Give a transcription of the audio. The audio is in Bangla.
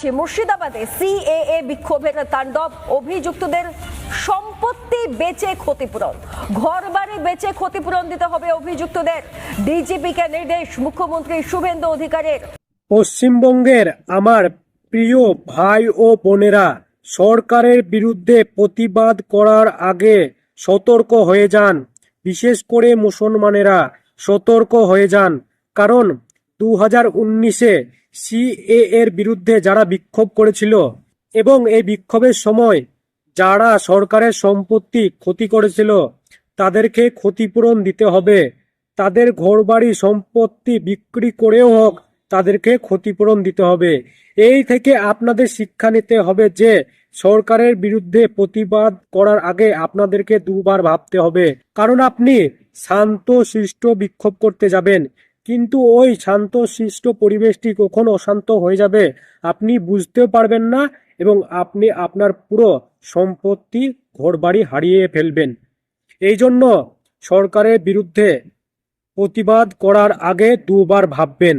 জানাচ্ছি, মুর্শিদাবাদে সিএএ বিক্ষোভের তাণ্ডব, অভিযুক্তদের সম্পত্তি বেচে ক্ষতিপূরণ, ঘরবাড়ি বেচে ক্ষতিপূরণ দিতে হবে অভিযুক্তদের। ডিজিপিকে নির্দেশ মুখ্যমন্ত্রী শুভেন্দু অধিকারীর। পশ্চিমবঙ্গের আমার প্রিয় ভাই ও বোনেরা, সরকারের বিরুদ্ধে প্রতিবাদ করার আগে সতর্ক হয়ে যান। বিশেষ করে মুসলমানেরা সতর্ক হয়ে যান, কারণ 2019-এ সিএএ এর বিরুদ্ধে যারা বিক্ষোভ করেছিল এবং এই বিক্ষোভের সময় যারা সরকারের সম্পত্তি ক্ষতি করেছিল তাদেরকে ক্ষতিপূরণ দিতে হবে। তাদের ঘরবাড়ি সম্পত্তি বিক্রি করেও হোক তাদেরকে ক্ষতিপূরণ দিতে হবে। এই থেকে আপনাদের শিক্ষা নিতে হবে যে সরকারের বিরুদ্ধে প্রতিবাদ করার আগে আপনাদেরকে দুবার ভাবতে হবে, কারণ আপনি শান্ত শিষ্ট বিক্ষোভ করতে যাবেন, কিন্তু ওই শান্ত শিষ্ট পরিবেশটি কখন অশান্ত হয়ে যাবে আপনি বুঝতেও পারবেন না এবং আপনি আপনার পুরো সম্পত্তি ঘরবাড়ি হারিয়ে ফেলবেন। এই জন্য সরকারের বিরুদ্ধে প্রতিবাদ করার আগে দুবার ভাববেন।